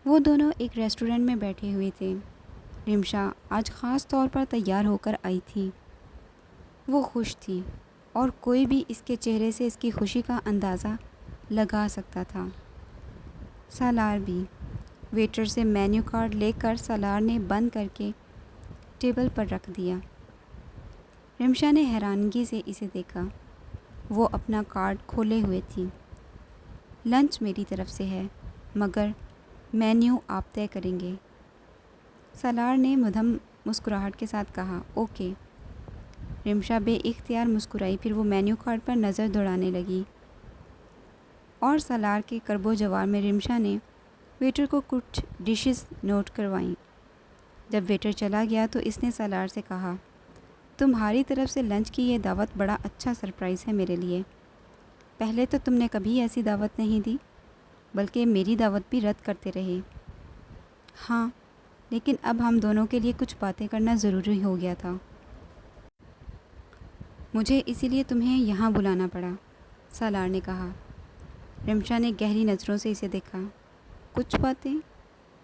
وہ دونوں ایک ریسٹورنٹ میں بیٹھے ہوئے تھے۔ رمشا آج خاص طور پر تیار ہو کر آئی تھی۔ وہ خوش تھی اور کوئی بھی اس کے چہرے سے اس کی خوشی کا اندازہ لگا سکتا تھا۔ سالار بھی۔ ویٹر سے مینیو کارڈ لے کر سالار نے بند کر کے ٹیبل پر رکھ دیا۔ رمشا نے حیرانگی سے اسے دیکھا۔ وہ اپنا کارڈ کھولے ہوئے تھی۔ لنچ میری طرف سے ہے مگر مینیو آپ طے کریں گے۔ سالار نے مدھم مسکراہٹ کے ساتھ کہا، اوکے۔ رمشا بے اختیار مسکرائی، پھر وہ مینیو کارڈ پر نظر دوڑانے لگی اور سالار کے کرب و جوار میں رمشا نے ویٹر کو کچھ ڈشز نوٹ کروائیں۔ جب ویٹر چلا گیا تو اس نے سالار سے کہا، تمہاری طرف سے لنچ کی یہ دعوت بڑا اچھا سرپرائز ہے میرے لیے۔ پہلے تو تم نے کبھی ایسی دعوت نہیں دی، بلکہ میری دعوت بھی رد کرتے رہے۔ ہاں، لیکن اب ہم دونوں کے لیے کچھ باتیں کرنا ضروری ہو گیا تھا۔ مجھے اسی لیے تمہیں یہاں بلانا پڑا، سالار نے کہا۔ رمشا نے گہری نظروں سے اسے دیکھا۔ کچھ باتیں؟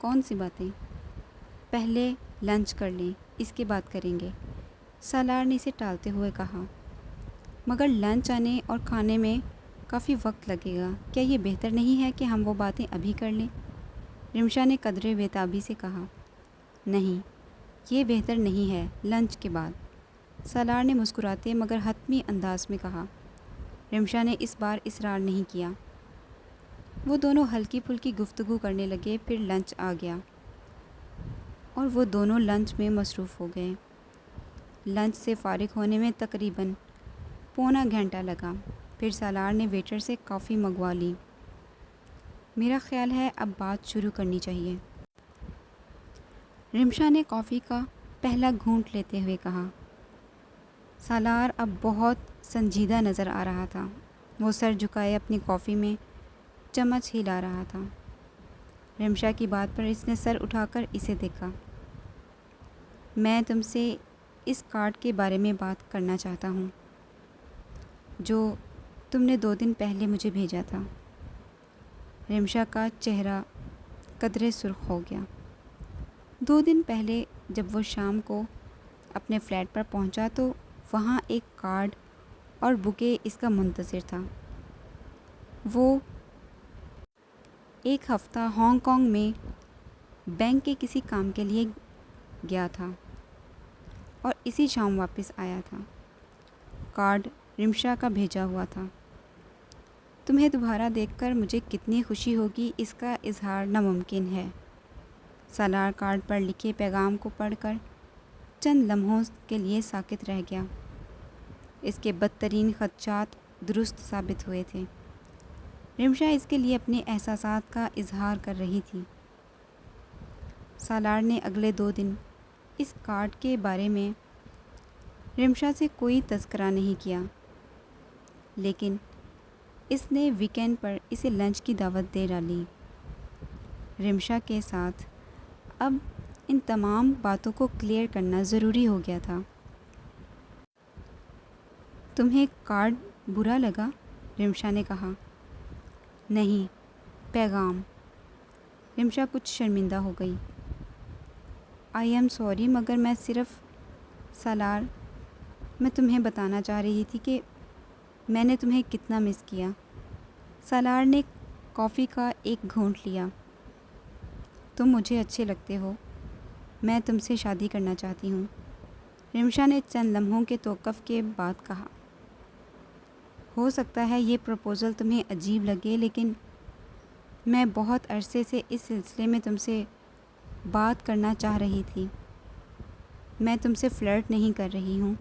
کون سی باتیں؟ پہلے لنچ کر لیں، اس کے بعد کریں گے، سالار نے اسے ٹالتے ہوئے کہا۔ مگر لنچ آنے اور کھانے میں کافی وقت لگے گا، کیا یہ بہتر نہیں ہے کہ ہم وہ باتیں ابھی کر لیں؟ رمشا نے قدرے بےتابی سے کہا۔ نہیں، یہ بہتر نہیں ہے، لنچ کے بعد، سالار نے مسکراتے مگر حتمی انداز میں کہا۔ رمشا نے اس بار اصرار نہیں کیا۔ وہ دونوں ہلکی پھلکی گفتگو کرنے لگے، پھر لنچ آ گیا اور وہ دونوں لنچ میں مصروف ہو گئے۔ لنچ سے فارغ ہونے میں تقریباً پونا گھنٹہ لگا، پھر سالار نے ویٹر سے کافی منگوا لی۔ میرا خیال ہے اب بات شروع کرنی چاہیے، رمشا نے کافی کا پہلا گھونٹ لیتے ہوئے کہا۔ سالار اب بہت سنجیدہ نظر آ رہا تھا۔ وہ سر جھکائے اپنی کافی میں چمچ ہلا رہا تھا۔ رمشا کی بات پر اس نے سر اٹھا کر اسے دیکھا۔ میں تم سے اس کارڈ کے بارے میں بات کرنا چاہتا ہوں جو تم نے 2 دن پہلے مجھے بھیجا تھا۔ رمشا کا چہرہ قدرے سرخ ہو گیا۔ 2 دن پہلے جب وہ شام کو اپنے فلیٹ پر پہنچا تو وہاں ایک کارڈ اور بوکے اس کا منتظر تھا۔ وہ ایک ہفتہ ہانگ کانگ میں بینک کے کسی کام کے لیے گیا تھا اور اسی شام واپس آیا تھا۔ کارڈ رمشا کا بھیجا ہوا تھا۔ تمہیں دوبارہ دیکھ کر مجھے کتنی خوشی ہوگی اس کا اظہار ناممکن ہے۔ سالار کارڈ پر لکھے پیغام کو پڑھ کر چند لمحوں کے لیے ساکت رہ گیا۔ اس کے بدترین خدشات درست ثابت ہوئے تھے۔ رمشا اس کے لیے اپنے احساسات کا اظہار کر رہی تھی۔ سالار نے اگلے 2 دن اس کارڈ کے بارے میں رمشا سے کوئی تذکرہ نہیں کیا، لیکن اس نے ویکینڈ پر اسے لنچ کی دعوت دے ڈالی۔ رمشا کے ساتھ اب ان تمام باتوں کو کلیئر کرنا ضروری ہو گیا تھا۔ تمہیں کارڈ برا لگا؟ رمشا نے کہا۔ نہیں، پیغام۔ رمشا کچھ شرمندہ ہو گئی۔ آئی ایم سوری مگر میں صرف سالار، میں تمہیں بتانا چاہ رہی تھی کہ میں نے تمہیں کتنا مس کیا۔ سالار نے کافی کا ایک گھونٹ لیا۔ تم مجھے اچھے لگتے ہو، میں تم سے شادی کرنا چاہتی ہوں، رمشا نے چند لمحوں کے توقف کے بعد کہا۔ ہو سکتا ہے یہ پروپوزل تمہیں عجیب لگے، لیکن میں بہت عرصے سے اس سلسلے میں تم سے بات کرنا چاہ رہی تھی۔ میں تم سے فلرٹ نہیں کر رہی ہوں۔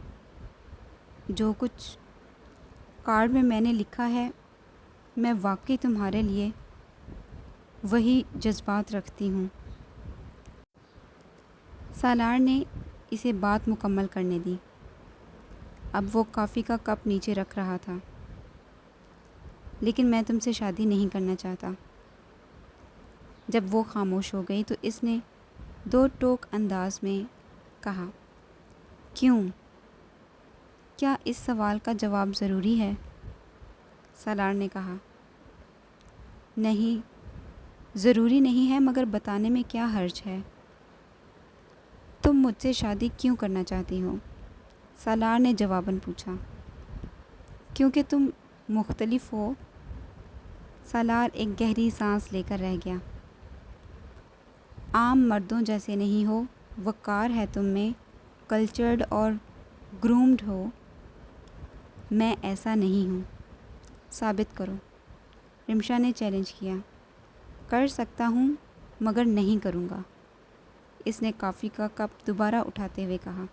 جو کچھ کارڈ میں نے لکھا ہے، میں واقعی تمہارے لیے وہی جذبات رکھتی ہوں۔ سالار نے اسے بات مکمل کرنے دی۔ اب وہ کافی کا کپ نیچے رکھ رہا تھا۔ لیکن میں تم سے شادی نہیں کرنا چاہتا۔ جب وہ خاموش ہو گئی تو اس نے 2 ٹوک انداز میں کہا، کیوں؟ کیا اس سوال کا جواب ضروری ہے؟ سالار نے کہا۔ نہیں، ضروری نہیں ہے مگر بتانے میں کیا حرج ہے؟ تم مجھ سے شادی کیوں کرنا چاہتی ہو؟ سالار نے جواباً پوچھا۔ کیونکہ تم مختلف ہو۔ سالار ایک گہری سانس لے کر رہ گیا۔ عام مردوں جیسے نہیں ہو، وقار ہے تم میں، کلچرڈ اور گرومڈ ہو۔ میں ایسا نہیں ہوں۔ ثابت کرو، رمشا نے چیلنج کیا۔ کر سکتا ہوں مگر نہیں کروں گا، اس نے کافی کا کپ دوبارہ اٹھاتے ہوئے کہا۔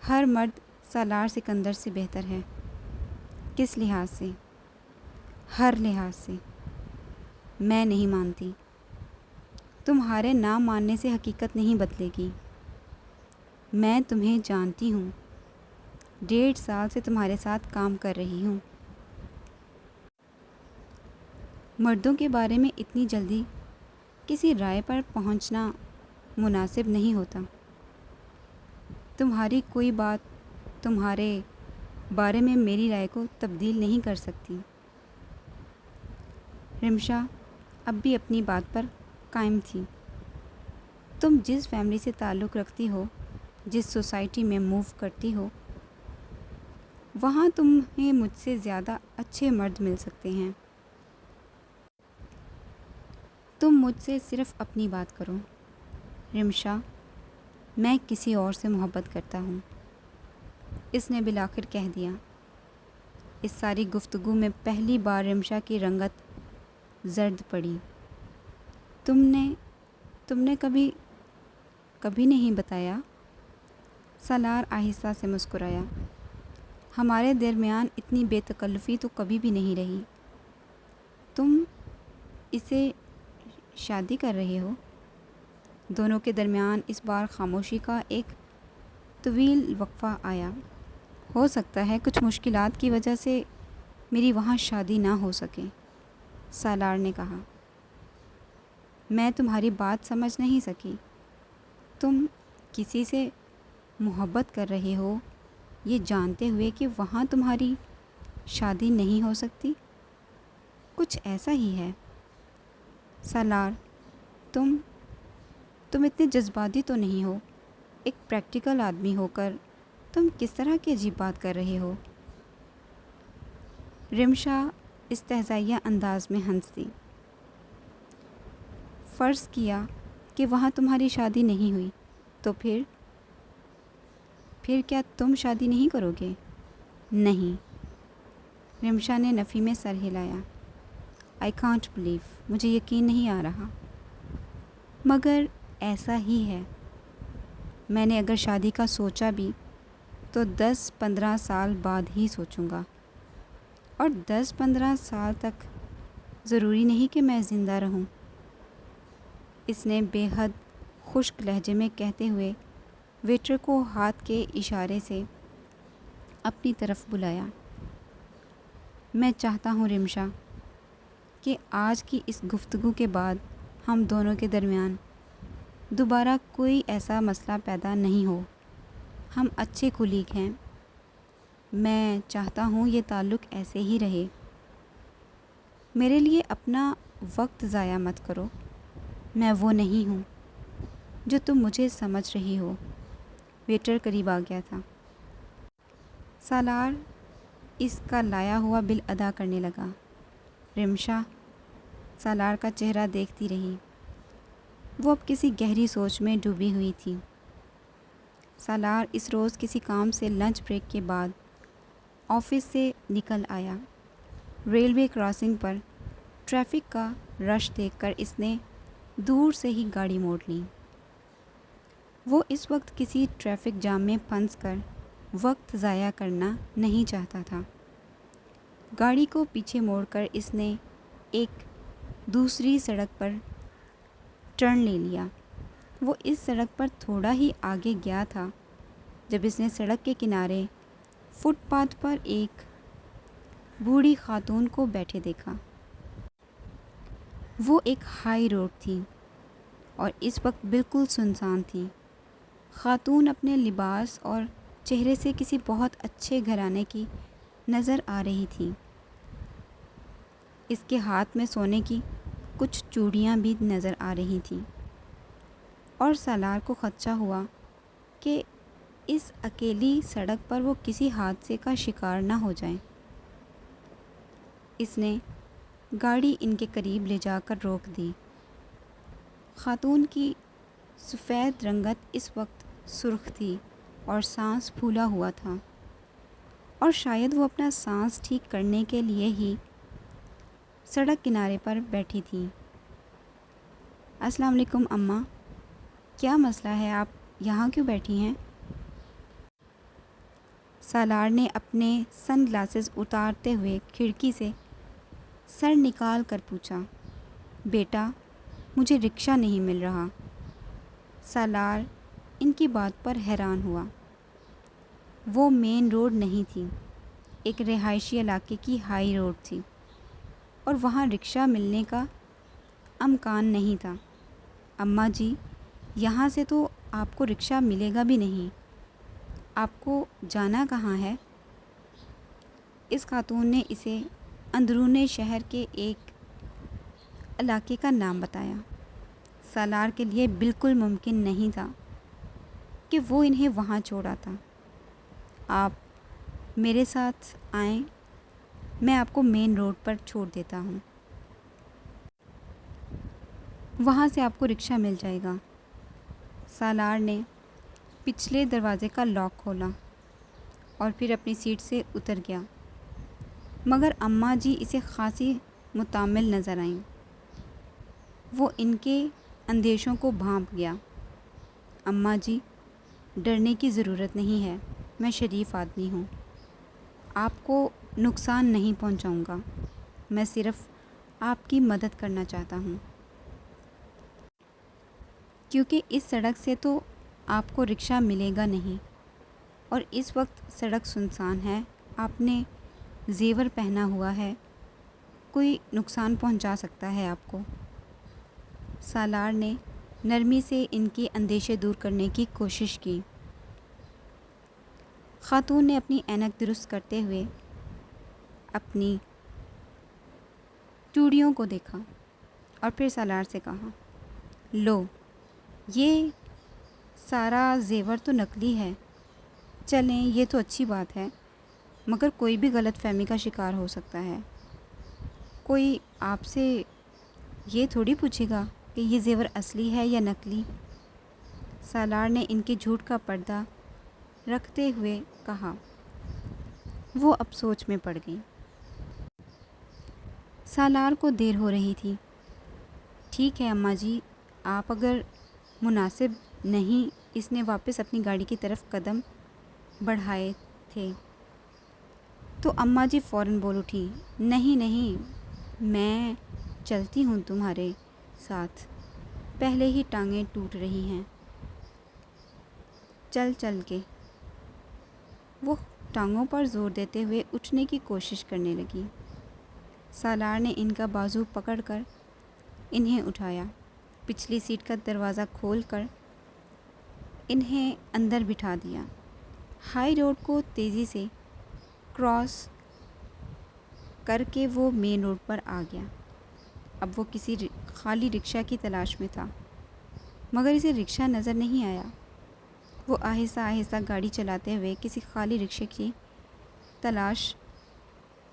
ہر مرد سالار سکندر سے بہتر ہے۔ کس لحاظ سے؟ ہر لحاظ سے۔ میں نہیں مانتی۔ تمہارے نہ ماننے سے حقیقت نہیں بدلے گی۔ میں تمہیں جانتی ہوں، 1.5 سال سے تمہارے ساتھ کام کر رہی ہوں۔ مردوں کے بارے میں اتنی جلدی کسی رائے پر پہنچنا مناسب نہیں ہوتا۔ تمہاری کوئی بات تمہارے بارے میں میری رائے کو تبدیل نہیں کر سکتی۔ رمشا اب بھی اپنی بات پر قائم تھی۔ تم جس فیملی سے تعلق رکھتی ہو، جس سوسائٹی میں موو کرتی ہو، وہاں تمہیں مجھ سے زیادہ اچھے مرد مل سکتے ہیں۔ تم مجھ سے صرف اپنی بات کرو۔ رمشا، میں کسی اور سے محبت کرتا ہوں، اس نے بالآخر کہہ دیا۔ اس ساری گفتگو میں پہلی بار رمشا کی رنگت زرد پڑی۔ تم نے کبھی نہیں بتایا؟ سالار آہستہ سے مسکرایا۔ ہمارے درمیان اتنی بے تکلفی تو کبھی بھی نہیں رہی۔ تم اسے شادی کر رہے ہو؟ دونوں کے درمیان اس بار خاموشی کا ایک طویل وقفہ آیا۔ ہو سکتا ہے کچھ مشکلات کی وجہ سے میری وہاں شادی نہ ہو سکے، سالار نے کہا۔ میں تمہاری بات سمجھ نہیں سکی۔ تم کسی سے محبت کر رہے ہو یہ جانتے ہوئے کہ وہاں تمہاری شادی نہیں ہو سکتی؟ کچھ ایسا ہی ہے۔ سالار، تم اتنے جذباتی تو نہیں ہو؟ ایک پریکٹیکل آدمی ہو کر تم کس طرح کی عجیب بات کر رہے ہو؟ رمشا استہزائیہ انداز میں ہنس دی۔ فرض کیا کہ وہاں تمہاری شادی نہیں ہوئی تو پھر کیا تم شادی نہیں کرو گے؟ نہیں، رمشا نے نفی میں سر ہلایا۔ آئی کانٹ بلیو، مجھے یقین نہیں آ رہا۔ مگر ایسا ہی ہے۔ میں نے اگر شادی کا سوچا بھی تو 10-15 سال بعد ہی سوچوں گا، اور 10-15 سال تک ضروری نہیں کہ میں زندہ رہوں، اس نے بے حد خشک لہجے میں کہتے ہوئے ویٹر کو ہاتھ کے اشارے سے اپنی طرف بلایا۔ میں چاہتا ہوں رمشا کہ آج کی اس گفتگو کے بعد ہم دونوں کے درمیان دوبارہ کوئی ایسا مسئلہ پیدا نہیں ہو۔ ہم اچھے کولیگ ہیں۔ میں چاہتا ہوں یہ تعلق ایسے ہی رہے۔ میرے لیے اپنا وقت ضائع مت کرو۔ میں وہ نہیں ہوں جو تم مجھے سمجھ رہی ہو۔ ویٹر قریب آ گیا تھا۔ سالار اس کا لایا ہوا بل ادا کرنے لگا۔ رمشا سالار کا چہرہ دیکھتی رہی۔ وہ اب کسی گہری سوچ میں ڈوبی ہوئی تھی۔ سالار اس روز کسی کام سے لنچ بریک کے بعد آفس سے نکل آیا۔ ریلوے کراسنگ پر ٹریفک کا رش دیکھ کر اس نے دور سے ہی گاڑی موڑ لی۔ وہ اس وقت کسی ٹریفک جام میں پھنس کر وقت ضائع کرنا نہیں چاہتا تھا۔ گاڑی کو پیچھے موڑ کر اس نے ایک دوسری سڑک پر ٹرن لے لیا۔ وہ اس سڑک پر تھوڑا ہی آگے گیا تھا جب اس نے سڑک کے کنارے فٹ پاتھ پر ایک بوڑھی خاتون کو بیٹھے دیکھا۔ وہ ایک ہائی روڈ تھی اور اس وقت بالکل سنسان تھی۔ خاتون اپنے لباس اور چہرے سے کسی بہت اچھے گھرانے کی نظر آ رہی تھی۔ اس کے ہاتھ میں سونے کی کچھ چوڑیاں بھی نظر آ رہی تھیں، اور سالار کو خدشہ ہوا کہ اس اکیلی سڑک پر وہ کسی حادثے کا شکار نہ ہو جائیں۔ اس نے گاڑی ان کے قریب لے جا کر روک دی۔ خاتون کی سفید رنگت اس وقت سرخ تھی اور سانس پھولا ہوا تھا، اور شاید وہ اپنا سانس ٹھیک کرنے کے لیے ہی سڑک کنارے پر بیٹھی تھیں۔ السلام علیکم اماں، کیا مسئلہ ہے؟ آپ یہاں کیوں بیٹھی ہیں؟ سالار نے اپنے سن گلاسز اتارتے ہوئے کھڑکی سے سر نکال کر پوچھا۔ بیٹا، مجھے رکشہ نہیں مل رہا۔ سالار ان کی بات پر حیران ہوا۔ وہ مین روڈ نہیں تھی، ایک رہائشی علاقے کی ہائی روڈ تھی، اور وہاں رکشہ ملنے کا امکان نہیں تھا۔ اماں جی، یہاں سے تو آپ کو رکشہ ملے گا بھی نہیں۔ آپ کو جانا کہاں ہے؟ اس خاتون نے اسے اندرون شہر کے ایک علاقے کا نام بتایا۔ سالار کے لیے بالکل ممکن نہیں تھا کہ وہ انہیں وہاں چھوڑ آتا۔ آپ میرے ساتھ آئیں، میں آپ کو مین روڈ پر چھوڑ دیتا ہوں، وہاں سے آپ کو رکشہ مل جائے گا۔ سالار نے پچھلے دروازے کا لاک کھولا اور پھر اپنی سیٹ سے اتر گیا، مگر اماں جی اسے خاصی متامل نظر آئیں۔ وہ ان کے اندیشوں کو بھانپ گیا۔ اماں جی، ڈرنے کی ضرورت نہیں ہے، میں شریف آدمی ہوں، آپ کو نقصان نہیں پہنچاؤں گا، میں صرف آپ کی مدد کرنا چاہتا ہوں، کیونکہ اس سڑک سے تو آپ کو رکشہ ملے گا نہیں، اور اس وقت سڑک سنسان ہے، آپ نے زیور پہنا ہوا ہے، کوئی نقصان پہنچا سکتا ہے آپ کو۔ سالار نے نرمی سے ان کی اندیشے دور کرنے کی کوشش کی۔ خاتون نے اپنی اینک درست کرتے ہوئے اپنی چوڑیوں کو دیکھا اور پھر سالار سے کہا، لو، یہ سارا زیور تو نقلی ہے، چلیں یہ تو اچھی بات ہے، مگر کوئی بھی غلط فہمی کا شکار ہو سکتا ہے۔ کوئی آپ سے یہ تھوڑی پوچھے گا کہ یہ زیور اصلی ہے یا نقلی۔ سالار نے ان کے جھوٹ کا پردہ رکھتے ہوئے کہا۔ وہ اب سوچ میں پڑ گئی۔ سالار کو دیر ہو رہی تھی۔ ٹھیک ہے اماں جی، آپ اگر مناسب نہیں، اس نے واپس اپنی گاڑی کی طرف قدم بڑھائے تھے تو اماں جی فوراً بول اٹھی، نہیں نہیں، میں چلتی ہوں تمہارے ساتھ، پہلے ہی ٹانگیں ٹوٹ رہی ہیں چل چل کے۔ وہ ٹانگوں پر زور دیتے ہوئے اٹھنے کی کوشش کرنے لگی۔ سالار نے ان کا بازو پکڑ کر انہیں اٹھایا، پچھلی سیٹ کا دروازہ کھول کر انہیں اندر بٹھا دیا۔ ہائی روڈ کو تیزی سے کراس کر کے وہ مین روڈ پر آ گیا۔ اب وہ کسی خالی رکشہ کی تلاش میں تھا، مگر اسے رکشہ نظر نہیں آیا۔ وہ آہستہ آہستہ گاڑی چلاتے ہوئے کسی خالی رکشے کی تلاش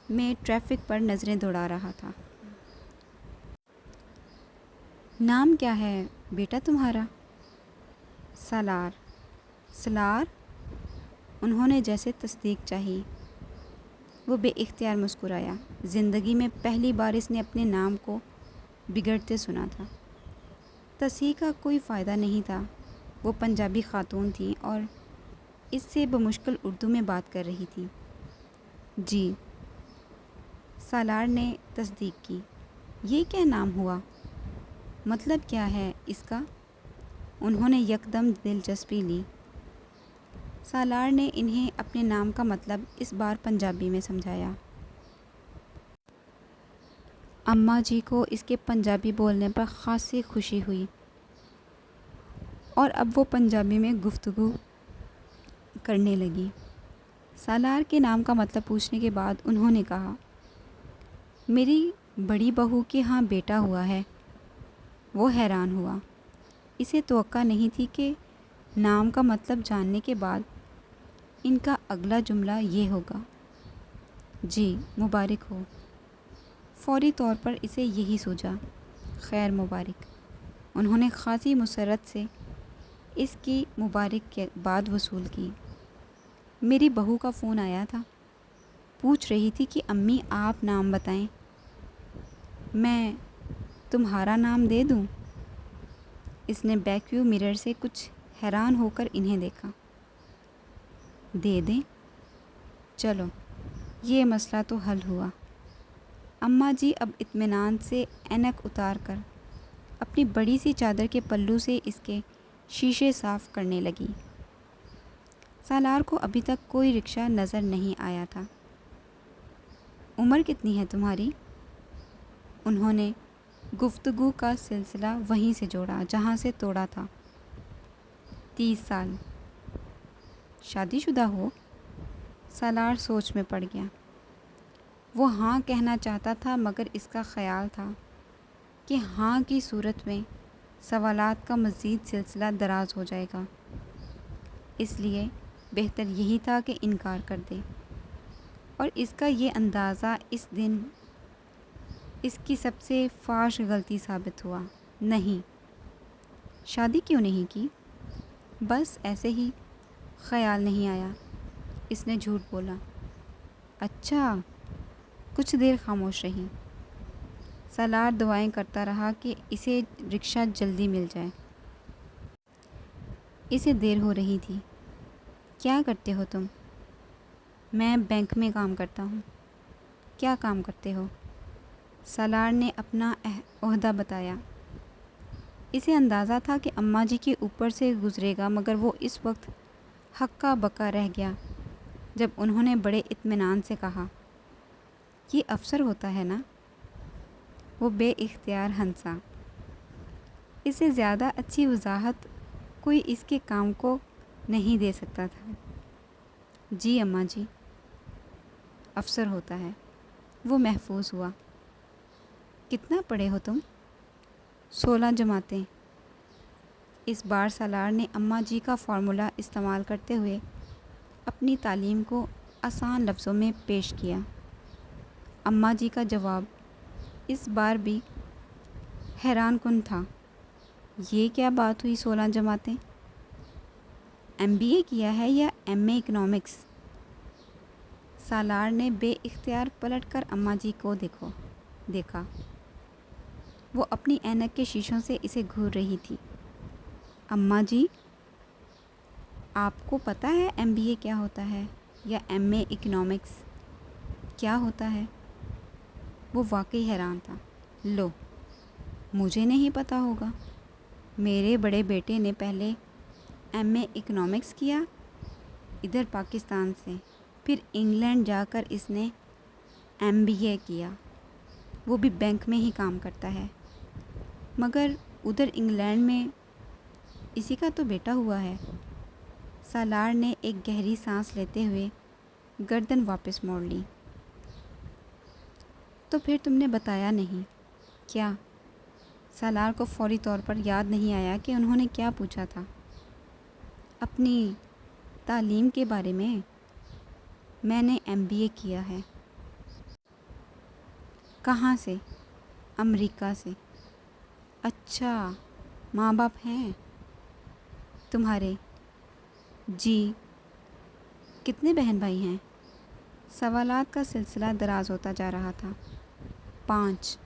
میں ٹریفک پر نظریں دوڑا رہا تھا۔ نام کیا ہے بیٹا تمہارا؟ سالار۔ سالار؟ انہوں نے جیسے تصدیق چاہی۔ وہ بے اختیار مسکرایا۔ زندگی میں پہلی بار اس نے اپنے نام کو بگڑتے سنا تھا۔ تصحیح کا کوئی فائدہ نہیں تھا، وہ پنجابی خاتون تھیں اور اس سے بمشکل اردو میں بات کر رہی تھیں۔ جی، سالار نے تصدیق کی۔ یہ کیا نام ہوا؟ مطلب کیا ہے اس کا؟ انہوں نے یکدم دلچسپی لی۔ سالار نے انہیں اپنے نام کا مطلب اس بار پنجابی میں سمجھایا۔ اماں جی کو اس کے پنجابی بولنے پر خاصی خوشی ہوئی، اور اب وہ پنجابی میں گفتگو کرنے لگی۔ سالار کے نام کا مطلب پوچھنے کے بعد انہوں نے کہا، میری بڑی بہو کے ہاں بیٹا ہوا ہے، وہ حیران ہوا۔ اسے توقع نہیں تھی کہ نام کا مطلب جاننے کے بعد ان کا اگلا جملہ یہ ہوگا، جی مبارک ہو۔ فوری طور پر اسے یہی سوچا، خیر مبارک۔ انہوں نے خاصی مسرت سے اس کی مبارک کے بعد وصول کی۔ میری بہو کا فون آیا تھا، پوچھ رہی تھی کہ امی آپ نام بتائیں، میں تمہارا نام دے دوں؟ اس نے بیک ویو مرر سے کچھ حیران ہو کر انہیں دیکھا۔ دے دیں؟ چلو یہ مسئلہ تو حل ہوا۔ اماں جی اب اطمینان سے اینک اتار کر اپنی بڑی سی چادر کے پلو سے اس کے شیشے صاف کرنے لگی۔ سالار کو ابھی تک کوئی رکشہ نظر نہیں آیا تھا۔ عمر کتنی ہے تمہاری؟ انہوں نے گفتگو کا سلسلہ وہیں سے جوڑا جہاں سے توڑا تھا۔ 30 سال۔ شادی شدہ ہو؟ سالار سوچ میں پڑ گیا۔ وہ ہاں کہنا چاہتا تھا مگر اس کا خیال تھا کہ ہاں کی صورت میں سوالات کا مزید سلسلہ دراز ہو جائے گا، اس لیے بہتر یہی تھا کہ انکار کر دے، اور اس کا یہ اندازہ اس دن اس کی سب سے فاش غلطی ثابت ہوا۔ نہیں، شادی کیوں نہیں کی؟ بس ایسے ہی، خیال نہیں آیا۔ اس نے جھوٹ بولا۔ اچھا۔ کچھ دیر خاموش رہی۔ سالار دعائیں کرتا رہا کہ اسے رکشہ جلدی مل جائے۔ اسے دیر ہو رہی تھی۔ کیا کرتے ہو تم؟ میں بینک میں کام کرتا ہوں۔ کیا کام کرتے ہو؟ سالار نے اپنا عہدہ بتایا۔ اسے اندازہ تھا کہ اماں جی کے اوپر سے گزرے گا مگر وہ اس وقت ہکا بکا رہ گیا جب انہوں نے بڑے اطمینان سے کہا، یہ افسر ہوتا ہے نا؟ وہ بے اختیار ہنسا۔ اس سے زیادہ اچھی وضاحت کوئی اس کے کام کو نہیں دے سکتا تھا۔ جی اماں جی، افسر ہوتا ہے۔ وہ محفوظ ہوا۔ کتنا پڑھے ہو تم؟ 16 جماعتیں۔ اس بار سالار نے اماں جی کا فارمولہ استعمال کرتے ہوئے اپنی تعلیم کو آسان لفظوں میں پیش کیا۔ اماں جی کا جواب اس بار بھی حیران کن تھا۔ یہ کیا بات ہوئی 16 جماعتیں؟ MBA کیا ہے یا MA اکنامکس؟ سالار نے بے اختیار پلٹ کر اماں جی کو دیکھا۔ وہ اپنی اینک کے شیشوں سے اسے گھور رہی تھی۔ اماں جی، آپ کو پتہ ہے MBA کیا ہوتا ہے یا MA اکنامکس کیا ہوتا ہے؟ وہ واقعی حیران تھا۔ لو، مجھے نہیں پتہ ہوگا۔ میرے بڑے بیٹے نے پہلے MA اکنامکس کیا ادھر پاکستان سے، پھر انگلینڈ جا کر اس نے MBA کیا، وہ بھی بینک میں ہی کام کرتا ہے، مگر ادھر انگلینڈ میں اسی کا تو بیٹا ہوا ہے۔ سالار نے ایک گہری سانس لیتے ہوئے گردن واپس موڑ لی۔ تو پھر تم نے بتایا نہیں؟ کیا؟ سالار کو فوری طور پر یاد نہیں آیا کہ انہوں نے کیا پوچھا تھا۔ اپنی تعلیم کے بارے میں نے MBA کیا ہے۔ کہاں سے؟ امریکہ سے۔ اچھا، ماں باپ ہیں تمہارے؟ جی۔ کتنے بہن بھائی ہیں؟ سوالات کا سلسلہ دراز ہوتا جا رہا تھا۔ 5۔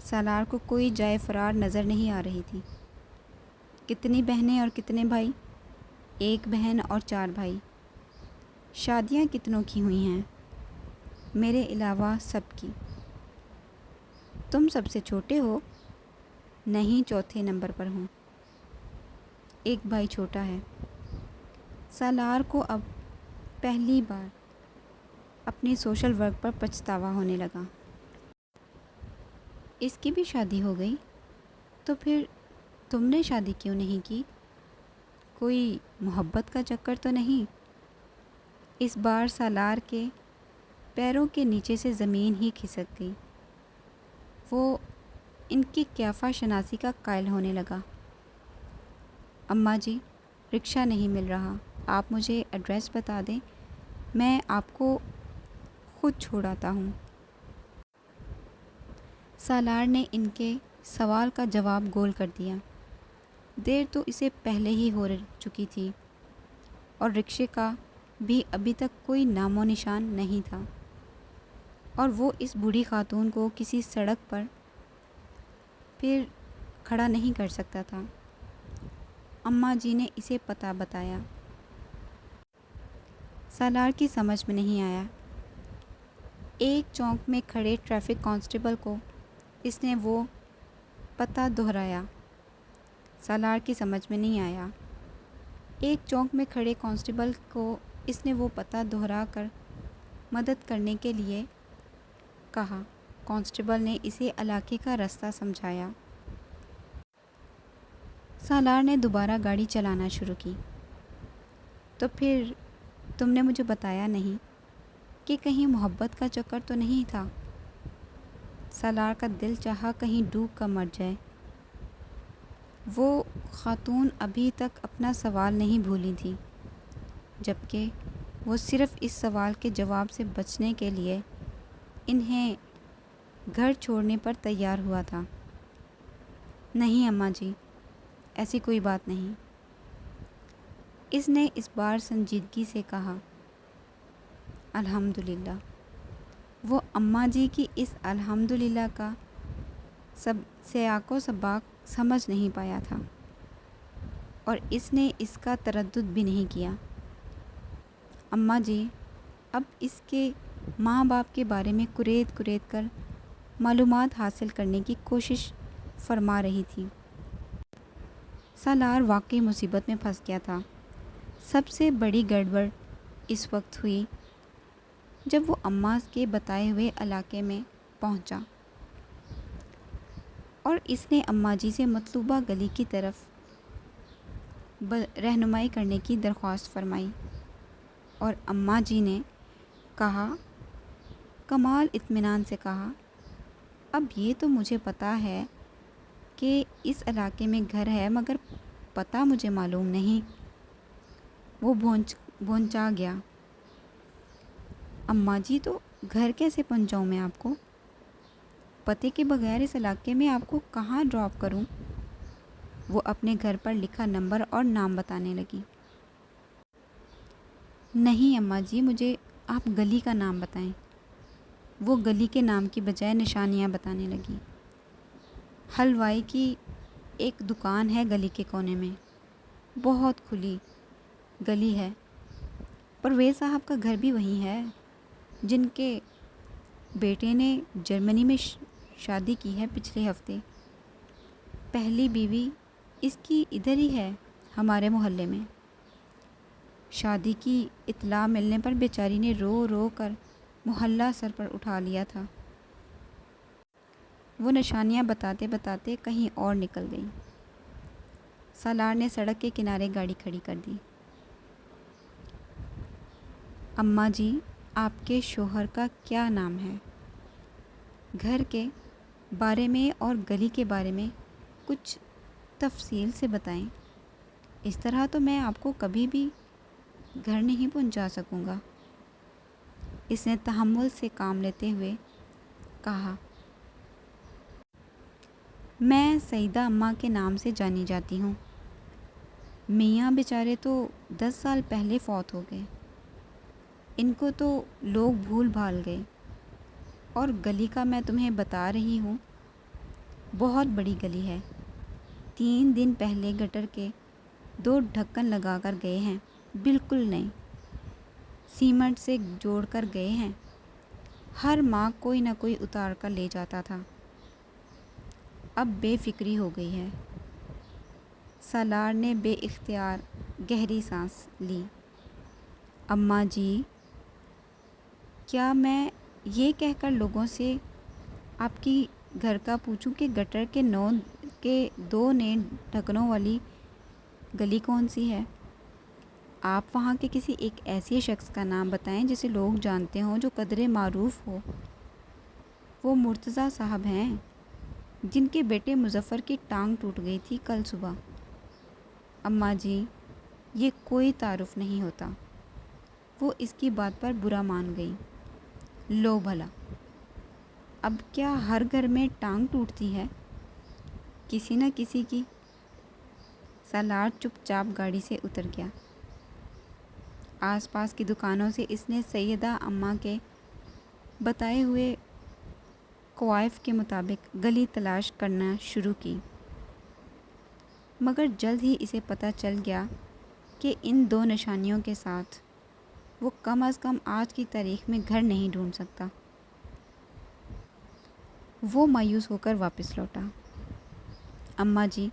سالار کو کوئی جائے فرار نظر نہیں آ رہی تھی۔ کتنی بہنیں اور کتنے بھائی؟ 1 بہن اور 4 بھائی۔ شادیاں کتنوں کی ہوئی ہیں؟ میرے علاوہ سب کی۔ تم سب سے چھوٹے ہو؟ نہیں، چوتھے نمبر پر ہوں۔ 1 بھائی چھوٹا ہے۔ سالار کو اب پہلی بار اپنی سوشل ورک پر پچھتاوا ہونے لگا۔ اس کی بھی شادی ہو گئی؟ تو پھر تم نے شادی کیوں نہیں کی؟ کوئی محبت کا چکر تو نہیں؟ اس بار سالار کے پیروں کے نیچے سے زمین ہی کھسک گئی۔ وہ ان کی قیافہ شناسی کا قائل ہونے لگا۔ اماں جی، رکشہ نہیں مل رہا، آپ مجھے ایڈریس بتا دیں، میں آپ کو خود چھوڑ آتا ہوں۔ سالار نے ان کے سوال کا جواب گول کر دیا۔ دیر تو اسے پہلے ہی ہو چکی تھی اور رکشے کا بھی ابھی تک کوئی نام و نشان نہیں تھا، اور وہ اس بوڑھی خاتون کو کسی سڑک پر پھر کھڑا نہیں کر سکتا تھا۔ اماں جی نے اسے پتہ بتایا۔ سالار کی سمجھ میں نہیں آیا۔ ایک چوک میں کھڑے ٹریفک کانسٹیبل کو اس نے وہ پتہ دہرایا۔ سالار کی سمجھ میں نہیں آیا۔ ایک چوک میں کھڑے کانسٹیبل کو اس نے وہ پتہ دہرا کر مدد کرنے کے لیے کہا۔ کانسٹیبل نے اسے علاقے کا رستہ سمجھایا۔ سالار نے دوبارہ گاڑی چلانا شروع کی۔ تو پھر تم نے مجھے بتایا نہیں کہ کہیں محبت کا چکر تو نہیں تھا؟ سالار کا دل چاہا کہیں ڈوب کر مر جائے۔ وہ خاتون ابھی تک اپنا سوال نہیں بھولی تھی، جبکہ وہ صرف اس سوال کے جواب سے بچنے کے لیے انہیں گھر چھوڑنے پر تیار ہوا تھا۔ نہیں اماں جی، ایسی کوئی بات نہیں، اس نے اس بار سنجیدگی سے کہا۔ الحمدللہ۔ وہ اماں جی کی اس الحمدللہ کا سیاق و سباق سمجھ نہیں پایا تھا، اور اس نے اس کا تردد بھی نہیں کیا۔ اماں جی اب اس کے ماں باپ کے بارے میں کریت کر معلومات حاصل کرنے کی کوشش فرما رہی تھی۔ سالار واقعی مصیبت میں پھنس گیا تھا۔ سب سے بڑی گڑبڑ اس وقت ہوئی جب وہ اماں کے بتائے ہوئے علاقے میں پہنچا اور اس نے اماں جی سے مطلوبہ گلی کی طرف رہنمائی کرنے کی درخواست فرمائی، اور اماں جی نے کہا، کمال اطمینان سے کہا، اب یہ تو مجھے پتہ ہے کہ اس علاقے میں گھر ہے، مگر پتہ مجھے معلوم نہیں۔ وہ بھونچا گیا۔ اماں جی تو گھر کیسے پہنچاؤں میں آپ کو؟ پتے کے بغیر اس علاقے میں آپ کو کہاں ڈراپ کروں؟ وہ اپنے گھر پر لکھا نمبر اور نام بتانے لگی۔ نہیں اماں جی، مجھے آپ گلی کا نام بتائیں۔ وہ گلی کے نام کی بجائے نشانیاں بتانے لگی۔ حلوائی کی ایک دکان ہے گلی کے کونے میں، بہت کھلی گلی ہے۔ پرویز صاحب کا گھر بھی وہیں ہے، جن کے بیٹے نے جرمنی میں شادی کی ہے پچھلے ہفتے۔ پہلی بیوی اس کی ادھر ہی ہے، ہمارے محلے میں۔ شادی کی اطلاع ملنے پر بیچاری نے رو رو کر محلہ سر پر اٹھا لیا تھا۔ وہ نشانیاں بتاتے بتاتے کہیں اور نکل گئی۔ سالار نے سڑک کے کنارے گاڑی کھڑی کر دی۔ اماں جی، آپ کے شوہر کا کیا نام ہے؟ گھر کے بارے میں اور گلی کے بارے میں کچھ تفصیل سے بتائیں، اس طرح تو میں آپ کو کبھی بھی گھر نہیں پہنچا سکوں گا۔ اس نے تحمل سے کام لیتے ہوئے کہا۔ میں سعیدہ اماں کے نام سے جانی جاتی ہوں۔ میاں بیچارے تو 10 سال پہلے فوت ہو گئے، ان کو تو لوگ بھول بھال گئے، اور گلی کا میں تمہیں بتا رہی ہوں، بہت بڑی گلی ہے۔ 3 دن پہلے گٹر کے 2 ڈھکن لگا کر گئے ہیں، بالکل نئے، سیمنٹ سے جوڑ کر گئے ہیں۔ ہر ماہ کوئی نہ کوئی اتار کر لے جاتا تھا۔ اب بے فکری ہو گئی ہے۔ سالار نے بے اختیار گہری سانس لی۔ اماں جی، کیا میں یہ کہہ کر لوگوں سے آپ کی گھر کا پوچھوں کہ گٹر کے 2 نئے ڈھکنوں والی گلی کون سی ہے؟ آپ وہاں کے کسی ایک ایسے شخص کا نام بتائیں جسے لوگ جانتے ہوں، جو قدرے معروف ہو۔ وہ مرتضیٰ صاحب ہیں، جن کے بیٹے مظفر کی ٹانگ ٹوٹ گئی تھی کل صبح۔ اماں جی، یہ کوئی تعارف نہیں ہوتا۔ وہ اس کی بات پر برا مان گئی۔ لو بھلا، اب کیا ہر گھر میں ٹانگ ٹوٹتی ہے؟ کسی نہ کسی کی۔ سالار چپ چاپ گاڑی سے اتر گیا۔ آس پاس کی دکانوں سے اس نے سیدہ اماں کے بتائے ہوئے کوائف کے مطابق گلی تلاش کرنا شروع کی، مگر جلد ہی اسے پتہ چل گیا کہ ان دو نشانیوں کے ساتھ وہ کم از کم آج کی تاریخ میں گھر نہیں ڈھونڈ سکتا۔ وہ مایوس ہو کر واپس لوٹا۔ اماں جی،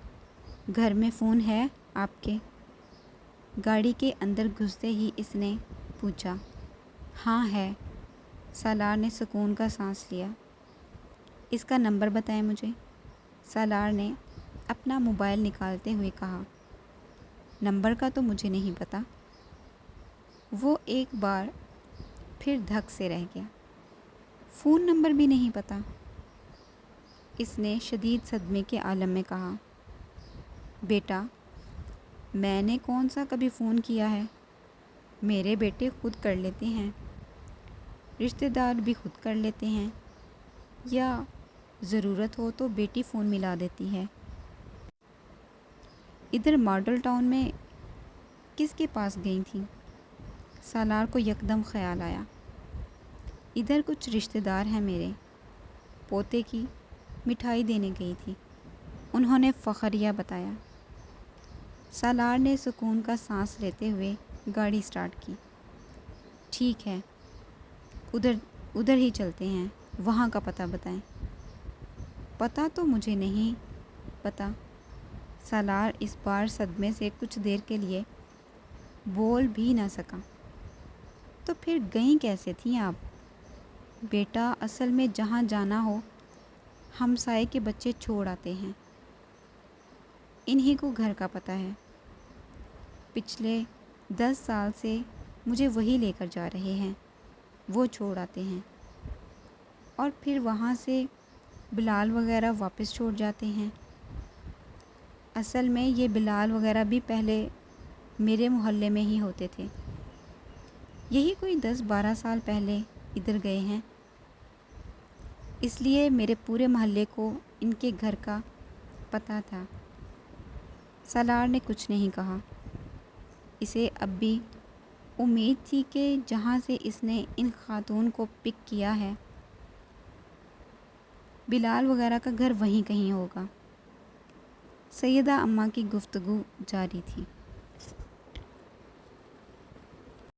گھر میں فون ہے آپ کے؟ گاڑی کے اندر گھستے ہی اس نے پوچھا۔ ہاں ہے۔ سالار نے سکون کا سانس لیا۔ اس کا نمبر بتائیں مجھے، سالار نے اپنا موبائل نکالتے ہوئے کہا۔ نمبر کا تو مجھے نہیں پتہ۔ وہ ایک بار پھر دھک سے رہ گیا۔ فون نمبر بھی نہیں پتہ؟ اس نے شدید صدمے کے عالم میں کہا۔ بیٹا، میں نے کون سا کبھی فون کیا ہے؟ میرے بیٹے خود کر لیتے ہیں، رشتہ دار بھی خود کر لیتے ہیں، یا ضرورت ہو تو بیٹی فون ملا دیتی ہے۔ ادھر ماڈل ٹاؤن میں کس کے پاس گئی تھیں؟ سالار کو یکدم خیال آیا۔ ادھر کچھ رشتہ دار ہیں میرے، پوتے کی مٹھائی دینے گئی تھی، انہوں نے فخریہ بتایا۔ سالار نے سکون کا سانس لیتے ہوئے گاڑی سٹارٹ کی۔ ٹھیک ہے، ادھر ہی چلتے ہیں، وہاں کا پتہ بتائیں۔ پتہ تو مجھے نہیں پتہ۔ سالار اس بار صدمے سے کچھ دیر کے لیے بول بھی نہ سکا۔ تو پھر گئیں کیسے تھیں آپ؟ بیٹا، اصل میں جہاں جانا ہو ہمسائے کے بچے چھوڑ آتے ہیں، انہی کو گھر کا پتہ ہے۔ پچھلے 10 سال سے مجھے وہی لے کر جا رہے ہیں، وہ چھوڑ آتے ہیں، اور پھر وہاں سے بلال وغیرہ واپس چھوڑ جاتے ہیں۔ اصل میں یہ بلال وغیرہ بھی پہلے میرے محلے میں ہی ہوتے تھے، یہی کوئی 10-12 سال پہلے ادھر گئے ہیں، اس لیے میرے پورے محلے کو ان کے گھر کا پتہ تھا۔ سالار نے کچھ نہیں کہا۔ اسے اب بھی امید تھی کہ جہاں سے اس نے ان خاتون کو پک کیا ہے بلال وغیرہ کا گھر وہیں کہیں ہوگا۔ سیدہ اماں کی گفتگو جاری تھی۔